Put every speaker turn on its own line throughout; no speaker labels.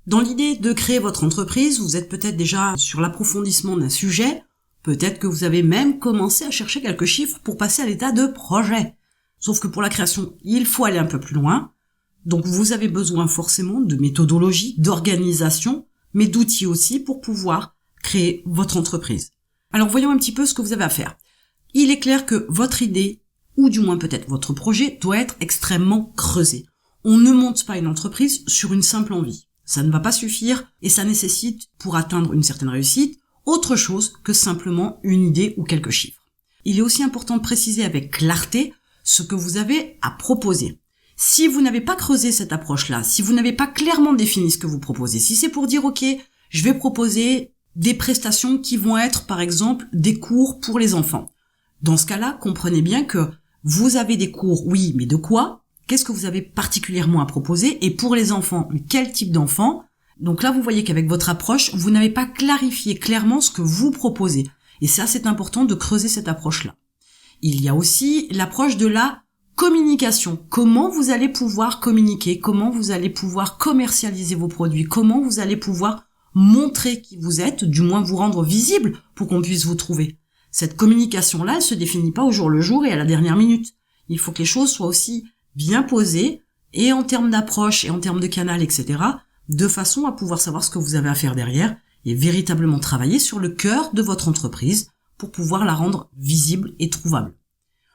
Dans l'idée de créer votre entreprise, vous êtes peut-être déjà sur l'approfondissement d'un sujet, peut-être que vous avez même commencé à chercher quelques chiffres pour passer à l'état de projet. Sauf que pour la création, il faut aller un peu plus loin. Donc vous avez besoin forcément de méthodologie, d'organisation, mais d'outils aussi pour pouvoir créer votre entreprise. Alors voyons un petit peu ce que vous avez à faire. Il est clair que votre idée, ou du moins peut-être votre projet, doit être extrêmement creusé. On ne monte pas une entreprise sur une simple envie. Ça ne va pas suffire et ça nécessite, pour atteindre une certaine réussite, autre chose que simplement une idée ou quelques chiffres. Il est aussi important de préciser avec clarté ce que vous avez à proposer. Si vous n'avez pas creusé cette approche-là, si vous n'avez pas clairement défini ce que vous proposez, si c'est pour dire ok, je vais proposer des prestations qui vont être par exemple des cours pour les enfants. Dans ce cas-là, comprenez bien que vous avez des cours, oui, mais de quoi ? Qu'est-ce que vous avez particulièrement à proposer ? Et pour les enfants, quel type d'enfants ? Donc là, vous voyez qu'avec votre approche, vous n'avez pas clarifié clairement ce que vous proposez. Et ça, c'est important de creuser cette approche-là. Il y a aussi l'approche de la communication. Comment vous allez pouvoir communiquer ? Comment vous allez pouvoir commercialiser vos produits ? Comment vous allez pouvoir montrer qui vous êtes, du moins vous rendre visible pour qu'on puisse vous trouver ? Cette communication-là, elle se définit pas au jour le jour et à la dernière minute. Il faut que les choses soient aussi bien posées, et en termes d'approche, et en termes de canal, etc., de façon à pouvoir savoir ce que vous avez à faire derrière, et véritablement travailler sur le cœur de votre entreprise pour pouvoir la rendre visible et trouvable.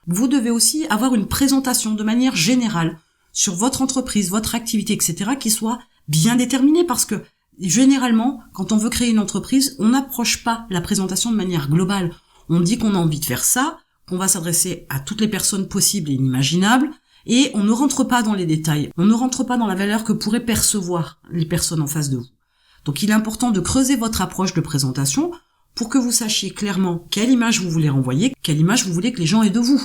Vous devez aussi avoir une présentation de manière générale sur votre entreprise, votre activité, etc., qui soit bien déterminée, parce que généralement, quand on veut créer une entreprise, on n'approche pas la présentation de manière globale. On dit qu'on a envie de faire ça, qu'on va s'adresser à toutes les personnes possibles et inimaginables, et on ne rentre pas dans les détails, on ne rentre pas dans la valeur que pourraient percevoir les personnes en face de vous. Donc il est important de creuser votre approche de présentation pour que vous sachiez clairement quelle image vous voulez renvoyer, quelle image vous voulez que les gens aient de vous.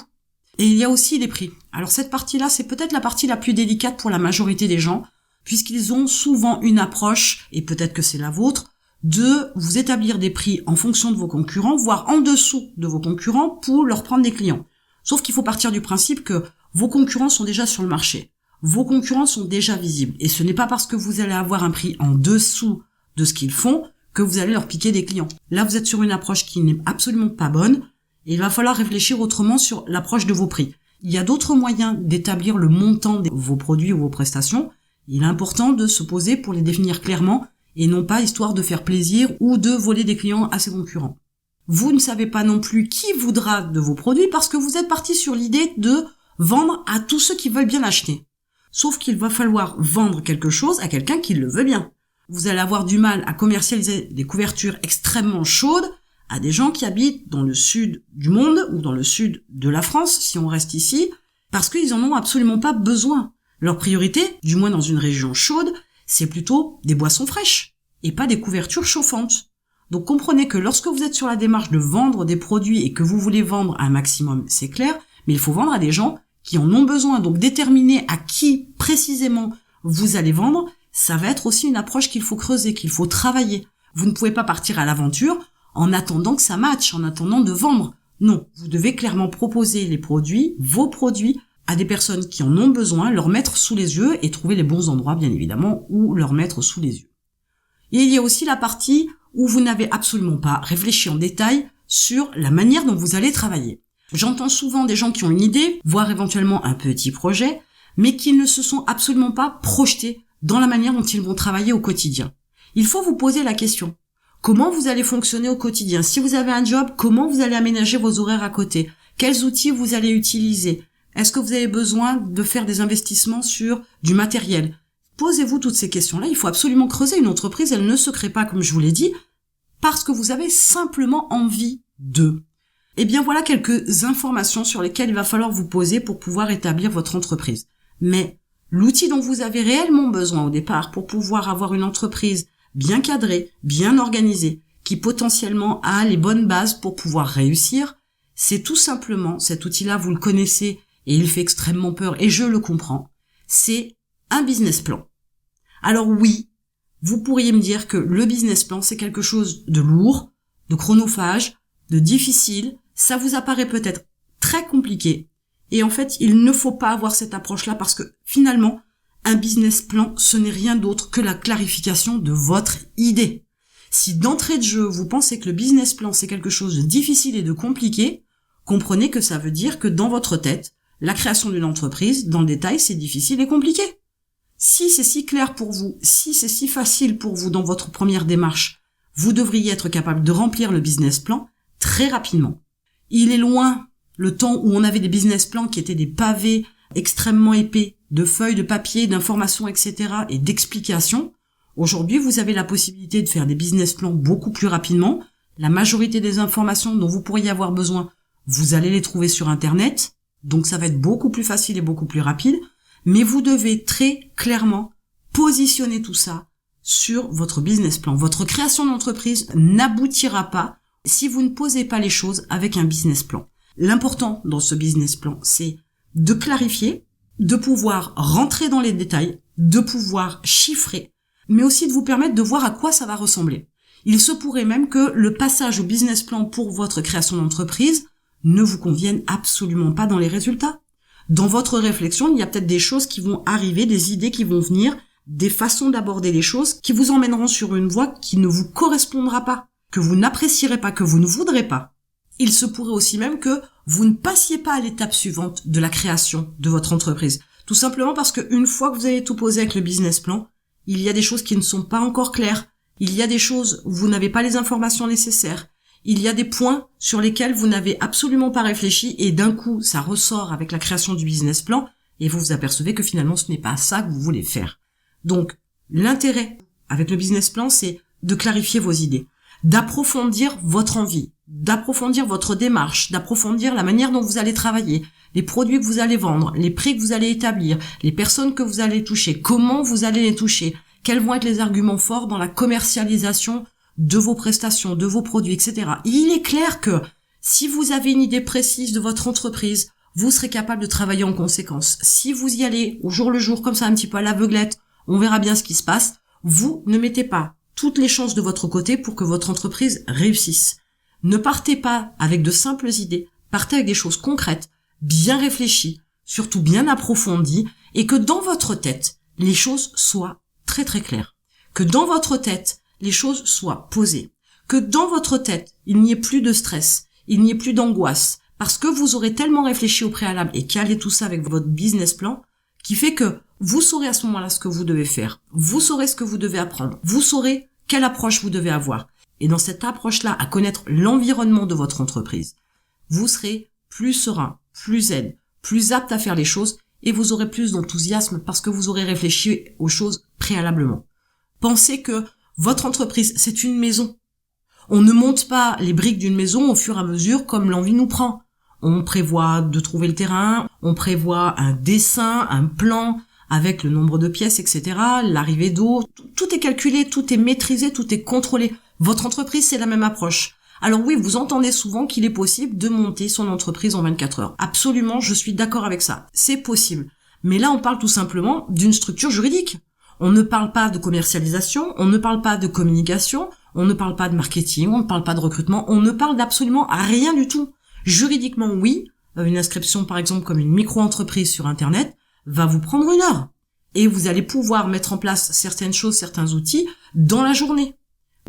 Et il y a aussi les prix. Alors cette partie-là, c'est peut-être la partie la plus délicate pour la majorité des gens, puisqu'ils ont souvent une approche, et peut-être que c'est la vôtre, de vous établir des prix en fonction de vos concurrents, voire en dessous de vos concurrents pour leur prendre des clients. Sauf qu'il faut partir du principe que vos concurrents sont déjà sur le marché. Vos concurrents sont déjà visibles. Et ce n'est pas parce que vous allez avoir un prix en dessous de ce qu'ils font que vous allez leur piquer des clients. Là, vous êtes sur une approche qui n'est absolument pas bonne. Et il va falloir réfléchir autrement sur l'approche de vos prix. Il y a d'autres moyens d'établir le montant de vos produits ou vos prestations. Il est important de se poser pour les définir clairement et non pas histoire de faire plaisir ou de voler des clients à ses concurrents. Vous ne savez pas non plus qui voudra de vos produits parce que vous êtes parti sur l'idée de vendre à tous ceux qui veulent bien acheter. Sauf qu'il va falloir vendre quelque chose à quelqu'un qui le veut bien. Vous allez avoir du mal à commercialiser des couvertures extrêmement chaudes à des gens qui habitent dans le sud du monde ou dans le sud de la France, si on reste ici, parce qu'ils en ont absolument pas besoin. Leur priorité, du moins dans une région chaude, c'est plutôt des boissons fraîches et pas des couvertures chauffantes. Donc comprenez que lorsque vous êtes sur la démarche de vendre des produits et que vous voulez vendre un maximum, c'est clair, mais il faut vendre à des gens qui en ont besoin. Donc déterminer à qui précisément vous allez vendre, ça va être aussi une approche qu'il faut creuser, qu'il faut travailler. Vous ne pouvez pas partir à l'aventure en attendant que ça matche, en attendant de vendre. Non, vous devez clairement proposer les produits, vos produits, à des personnes qui en ont besoin, leur mettre sous les yeux et trouver les bons endroits, bien évidemment, où leur mettre sous les yeux. Et il y a aussi la partie où vous n'avez absolument pas réfléchi en détail sur la manière dont vous allez travailler. J'entends souvent des gens qui ont une idée, voire éventuellement un petit projet, mais qui ne se sont absolument pas projetés dans la manière dont ils vont travailler au quotidien. Il faut vous poser la question. Comment vous allez fonctionner au quotidien ? Si vous avez un job, comment vous allez aménager vos horaires à côté ? Quels outils vous allez utiliser ? Est-ce que vous avez besoin de faire des investissements sur du matériel ? Posez-vous toutes ces questions-là. Il faut absolument creuser. Une entreprise, elle ne se crée pas, comme je vous l'ai dit, parce que vous avez simplement envie de. Eh bien, voilà quelques informations sur lesquelles il va falloir vous poser pour pouvoir établir votre entreprise. Mais l'outil dont vous avez réellement besoin au départ pour pouvoir avoir une entreprise bien cadrée, bien organisée, qui potentiellement a les bonnes bases pour pouvoir réussir, c'est tout simplement, cet outil-là, vous le connaissez et il fait extrêmement peur et je le comprends, c'est un business plan. Alors oui, vous pourriez me dire que le business plan, c'est quelque chose de lourd, de chronophage, de difficile, ça vous apparaît peut-être très compliqué. Et en fait, il ne faut pas avoir cette approche-là parce que finalement, Un business plan, ce n'est rien d'autre que la clarification de votre idée. Si d'entrée de jeu, vous pensez que le business plan, c'est quelque chose de difficile et de compliqué, comprenez que ça veut dire que dans votre tête, la création d'une entreprise, dans le détail, c'est difficile et compliqué. Si c'est si clair pour vous, si c'est si facile pour vous dans votre première démarche, vous devriez être capable de remplir le business plan très rapidement. Il est loin le temps où on avait des business plans qui étaient des pavés extrêmement épais, de feuilles de papier, d'informations, etc. et d'explications. Aujourd'hui, vous avez la possibilité de faire des business plans beaucoup plus rapidement. La majorité des informations dont vous pourriez avoir besoin, vous allez les trouver sur Internet. Donc ça va être beaucoup plus facile et beaucoup plus rapide. Mais vous devez très clairement positionner tout ça sur votre business plan. Votre création d'entreprise n'aboutira pas si vous ne posez pas les choses avec un business plan. L'important dans ce business plan, c'est de clarifier, de pouvoir rentrer dans les détails, de pouvoir chiffrer, mais aussi de vous permettre de voir à quoi ça va ressembler. Il se pourrait même que le passage au business plan pour votre création d'entreprise ne vous convienne absolument pas dans les résultats. Dans votre réflexion, il y a peut-être des choses qui vont arriver, des idées qui vont venir, des façons d'aborder les choses qui vous emmèneront sur une voie qui ne vous correspondra pas, que vous n'apprécierez pas, que vous ne voudrez pas. Il se pourrait aussi même que vous ne passiez pas à l'étape suivante de la création de votre entreprise. Tout simplement parce qu'une fois que vous avez tout posé avec le business plan, il y a des choses qui ne sont pas encore claires. Il y a des choses où vous n'avez pas les informations nécessaires. Il y a des points sur lesquels vous n'avez absolument pas réfléchi et d'un coup, ça ressort avec la création du business plan et vous vous apercevez que finalement, ce n'est pas ça que vous voulez faire. Donc, l'intérêt avec le business plan, c'est de clarifier vos idées, d'approfondir votre envie, d'approfondir votre démarche, d'approfondir la manière dont vous allez travailler, les produits que vous allez vendre, les prix que vous allez établir, les personnes que vous allez toucher, comment vous allez les toucher, quels vont être les arguments forts dans la commercialisation de vos prestations, de vos produits, etc. Et il est clair que si vous avez une idée précise de votre entreprise, vous serez capable de travailler en conséquence. Si vous y allez au jour le jour, comme ça un petit peu à l'aveuglette, on verra bien ce qui se passe, vous ne mettez pas toutes les chances de votre côté pour que votre entreprise réussisse. Ne partez pas avec de simples idées, partez avec des choses concrètes, bien réfléchies, surtout bien approfondies, et que dans votre tête, les choses soient très très claires. Que dans votre tête, les choses soient posées. Que dans votre tête, il n'y ait plus de stress, il n'y ait plus d'angoisse, parce que vous aurez tellement réfléchi au préalable et calé tout ça avec votre business plan, qui fait que vous saurez à ce moment-là ce que vous devez faire, vous saurez ce que vous devez apprendre, vous saurez quelle approche vous devez avoir. Et dans cette approche-là, à connaître l'environnement de votre entreprise, vous serez plus serein, plus zen, plus apte à faire les choses et vous aurez plus d'enthousiasme parce que vous aurez réfléchi aux choses préalablement. Pensez que votre entreprise, c'est une maison. On ne monte pas les briques d'une maison au fur et à mesure comme l'envie nous prend. On prévoit de trouver le terrain, on prévoit un dessin, un plan avec le nombre de pièces, etc., l'arrivée d'eau. Tout est calculé, tout est maîtrisé, tout est contrôlé. Votre entreprise, c'est la même approche. Alors oui, vous entendez souvent qu'il est possible de monter son entreprise en 24 heures. Absolument, je suis d'accord avec ça. C'est possible. Mais là, on parle tout simplement d'une structure juridique. On ne parle pas de commercialisation, on ne parle pas de communication, on ne parle pas de marketing, on ne parle pas de recrutement, on ne parle d'absolument rien du tout. Juridiquement, oui, une inscription par exemple comme une micro-entreprise sur Internet va vous prendre 1 heure. Et vous allez pouvoir mettre en place certaines choses, certains outils dans la journée.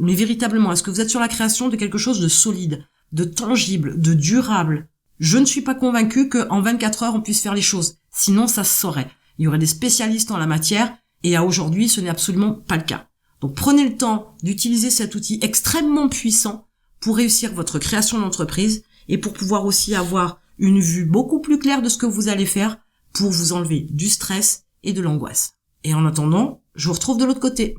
Mais véritablement, est-ce que vous êtes sur la création de quelque chose de solide, de tangible, de durable? Je ne suis pas convaincue qu'en 24 heures on puisse faire les choses. Sinon, ça se saurait. Il y aurait des spécialistes en la matière et à aujourd'hui, ce n'est absolument pas le cas. Donc prenez le temps d'utiliser cet outil extrêmement puissant pour réussir votre création d'entreprise et pour pouvoir aussi avoir une vue beaucoup plus claire de ce que vous allez faire pour vous enlever du stress et de l'angoisse. Et en attendant, je vous retrouve de l'autre côté.